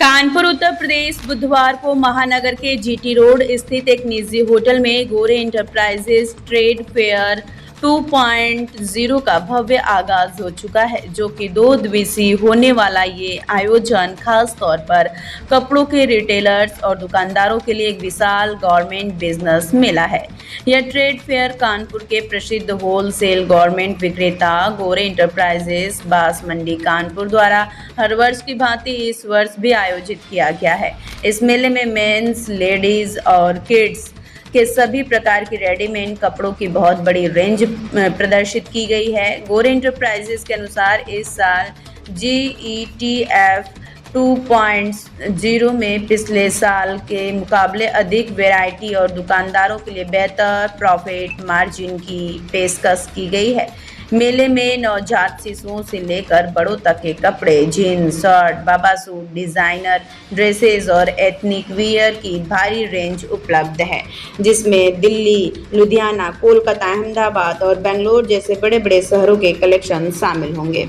कानपुर उत्तर प्रदेश बुधवार को महानगर के जीटी रोड स्थित एक निजी होटल में गोरे इंटरप्राइजेज ट्रेड फेयर 2.0 का भव्य आगाज हो चुका है, जो कि 2 दिवसीय होने वाला ये आयोजन खास तौर पर कपड़ों के रिटेलर्स और दुकानदारों के लिए एक विशाल गवर्नमेंट बिजनेस मेला है। यह ट्रेड फेयर कानपुर के प्रसिद्ध होलसेल गवर्नमेंट विक्रेता गोरे इंटरप्राइजेज बास मंडी कानपुर द्वारा हर वर्ष की भांति इस वर्ष भी आयोजित किया गया है। इस मेले में मेंस, लेडीज और किड्स के सभी प्रकार की रेडीमेड कपड़ों की बहुत बड़ी रेंज प्रदर्शित की गई है। गोरे इंटरप्राइजेज के अनुसार इस साल GETF 2.0 में पिछले साल के मुकाबले अधिक वैरायटी और दुकानदारों के लिए बेहतर प्रॉफिट मार्जिन की पेशकश की गई है। मेले में नवजात शिशुओं से लेकर बड़ों तक के कपड़े, जीन्स, शर्ट, बाबा सूट, डिज़ाइनर ड्रेसेस और एथनिक वियर की भारी रेंज उपलब्ध है, जिसमें दिल्ली, लुधियाना, कोलकाता, अहमदाबाद और बेंगलोर जैसे बड़े बड़े शहरों के कलेक्शन शामिल होंगे।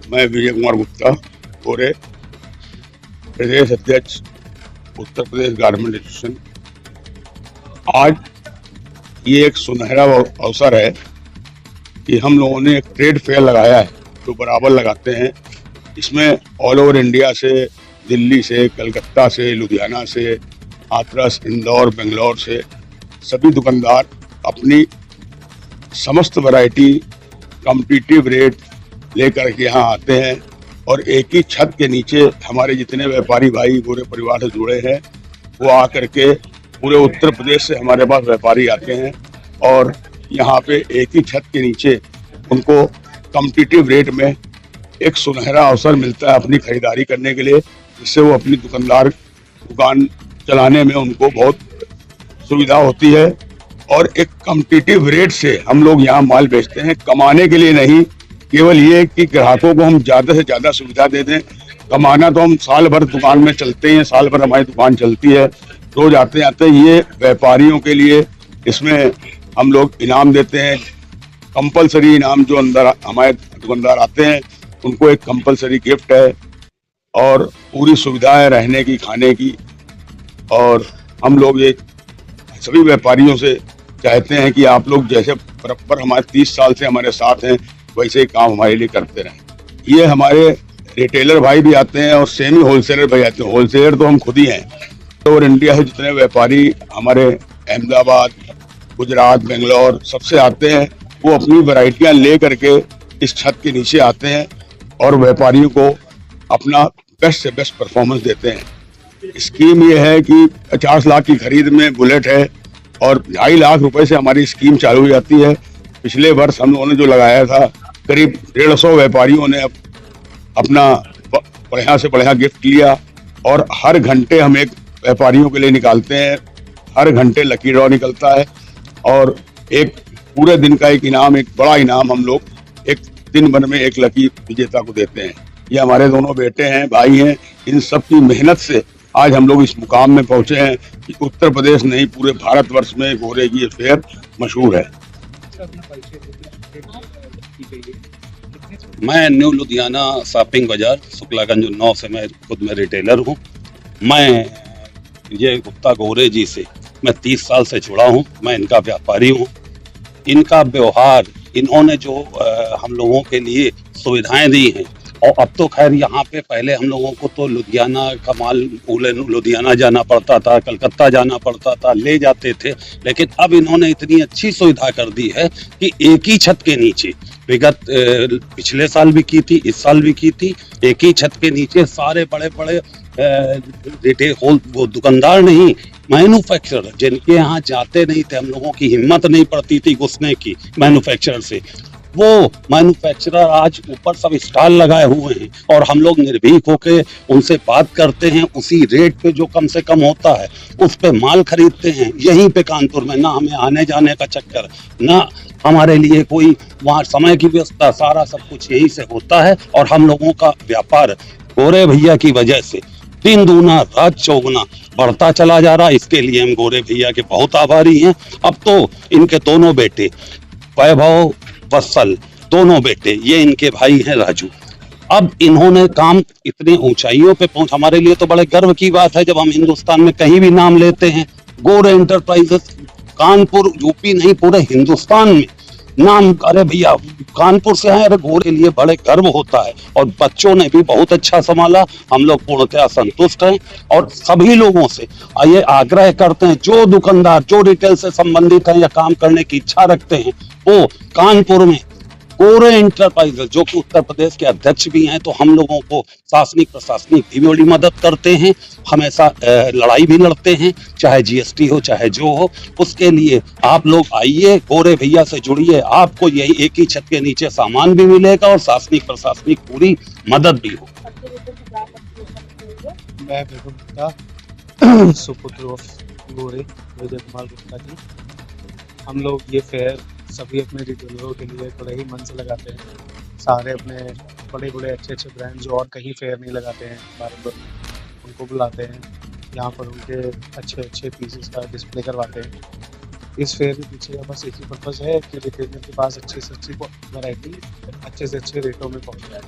मैं विजय कुमार गुप्ता, गोरे प्रदेश अध्यक्ष, उत्तर प्रदेश गारमेंट एसोसिएशन। आज ये एक सुनहरा अवसर है कि हम लोगों ने एक ट्रेड फेयर लगाया है, जो बराबर लगाते हैं। इसमें ऑल ओवर इंडिया से, दिल्ली से, कलकत्ता से, लुधियाना से, हाथरस, इंदौर, बेंगलोर से सभी दुकानदार अपनी समस्त वैरायटी कॉम्पिटिटिव रेट लेकर के यहाँ आते हैं और एक ही छत के नीचे हमारे जितने व्यापारी भाई गोरे परिवार से जुड़े हैं, वो आकर के पूरे उत्तर प्रदेश से हमारे पास व्यापारी आते हैं और यहाँ पे एक ही छत के नीचे उनको कॉम्पिटिटिव रेट में एक सुनहरा अवसर मिलता है अपनी खरीदारी करने के लिए, जिससे वो अपनी दुकान चलाने में उनको बहुत सुविधा होती है। और एक कॉम्पिटिटिव रेट से हम लोग यहाँ माल बेचते हैं, कमाने के लिए नहीं, केवल ये कि ग्राहकों को हम ज़्यादा से ज़्यादा सुविधा दे दें। कमाना तो हम साल भर दुकान में चलते हैं, साल भर हमारी दुकान चलती है, रोज आते आते। ये व्यापारियों के लिए इसमें हम लोग इनाम देते हैं, कंपलसरी इनाम। जो अंदर हमारे दुकानदार आते हैं उनको एक कंपलसरी गिफ्ट है और पूरी सुविधा है रहने की, खाने की। और हम लोग ये सभी व्यापारियों से चाहते हैं कि आप लोग जैसे बराबर हमारे 30 साल से हमारे साथ हैं, वैसे ही काम हमारे लिए करते रहें। ये हमारे रिटेलर भाई भी आते हैं और सेमी होलसेलर भाई आते हैं। होलसेलर तो हम खुद ही हैं। और इंडिया से जितने व्यापारी हमारे अहमदाबाद, गुजरात, बेंगलोर सबसे आते हैं, वो अपनी वैरायटियां ले करके इस छत के नीचे आते हैं और व्यापारियों को अपना बेस्ट से बेस्ट परफॉर्मेंस देते हैं। स्कीम ये है कि 50 लाख की खरीद में बुलेट है और 2.5 लाख रुपए से हमारी स्कीम चालू हो जाती है। पिछले वर्ष हम लोगों ने जो लगाया था, करीब 150 व्यापारियों ने अपना बढ़िया से बढ़िया गिफ्ट लिया और हर घंटे हम एक व्यापारियों के लिए निकालते हैं। हर घंटे लकी ड्रॉ निकलता है और एक पूरे दिन का एक इनाम, एक बड़ा इनाम हम लोग एक दिन भर में एक लकी विजेता को देते हैं। ये हमारे दोनों बेटे हैं, भाई हैं। इन सब की मेहनत से आज हम लोग इस मुकाम में पहुंचे हैं कि उत्तर प्रदेश नहीं, पूरे भारतवर्ष में गोरे की ये फेयर मशहूर है। मैं न्यू लुधियाना शॉपिंग बाजार शुक्लागंज 9 से मैं खुद में रिटेलर हूँ। मैं ये गुप्ता गोरे जी से मैं 30 साल से जुड़ा हूँ। मैं इनका व्यापारी हूँ। इनका व्यवहार, इन्होंने जो हम लोगों के लिए सुविधाएं दी हैं, और अब तो खैर यहाँ पे पहले हम लोगों को तो लुधियाना का माल लुधियाना जाना पड़ता था, कलकत्ता जाना पड़ता था, ले जाते थे। लेकिन अब इन्होंने इतनी अच्छी सुविधा कर दी है कि एक ही छत के नीचे, विगत पिछले साल भी की थी, इस साल भी की थी, एक ही छत के नीचे सारे बड़े बड़े रिटेल वो दुकानदार नहीं, मैन्युफैक्चरर, जिनके यहाँ जाते नहीं थे, हम लोगों की हिम्मत नहीं पड़ती थी घुसने की मैन्युफैक्चरर से, वो मैन्युफैक्चरर आज ऊपर सब स्टॉल लगाए हुए हैं और हम लोग निर्भीक होके उनसे बात करते हैं। उसी रेट पे जो कम से कम होता है उस पे माल खरीदते हैं यहीं पे कानपुर में। ना हमें आने जाने का चक्कर, ना हमारे लिए कोई वहाँ समय की व्यवस्था, सारा सब कुछ यहीं से होता है। और हम लोगों का व्यापार गोरे भैया की वजह से दिन दूना रात चौगुना बढ़ता चला जा रहा। इसके लिए हम गोरे भैया के बहुत आभारी हैं। अब तो इनके दोनों बेटे वैभव, वत्सल, दोनों बेटे, ये इनके भाई हैं राजू, अब इन्होंने काम इतनी ऊंचाइयों पे पहुंच, हमारे लिए तो बड़े गर्व की बात है जब हम हिंदुस्तान में कहीं भी नाम लेते हैं। गोरे एंटरप्राइजेस कानपुर यूपी नहीं पूरे हिंदुस्तान में नाम, अरे भैया कानपुर से आए, अरे गोरे के लिए बड़े गर्व होता है। और बच्चों ने भी बहुत अच्छा संभाला, हम लोग पूर्णतः संतुष्ट हैं। और सभी लोगों से ये आग्रह करते हैं, जो दुकानदार जो रिटेल से संबंधित हैं या काम करने की इच्छा रखते हैं, वो कानपुर में गोरे एंटरप्राइजेस, जो कि उत्तर प्रदेश के अध्यक्ष भी हैं, तो हम लोगों को शासनिक प्रशासनिक भी बड़ी मदद करते हैं, हमेशा लड़ाई भी लड़ते हैं, चाहे जीएसटी हो चाहे जो हो। उसके लिए आप लोग आइए, गोरे भैया से जुड़िए, आपको यही एक ही छत के नीचे सामान भी मिलेगा और शासनिक प्रशासनिक पूरी मदद भी हो। मैं बेगम गुप्ता सुपुत्र ऑफ गोरे विजय कुमार गुप्ता जी। हम लोग ये फेयर सभी अपने रिटेलरों के लिए बड़े ही मन से लगाते हैं। सारे अपने बड़े बड़े अच्छे अच्छे ब्रांड जो और कहीं फेयर नहीं लगाते हैं भारत भर में, उनको बुलाते हैं, यहाँ पर उनके अच्छे अच्छे पीसेस का डिस्प्ले करवाते हैं। इस फेयर के पीछे का बस एक ही पर्पज़ है कि रिटेलर के पास अच्छी से अच्छी वैरायटी अच्छे से अच्छे रेटों में पहुँच जाए।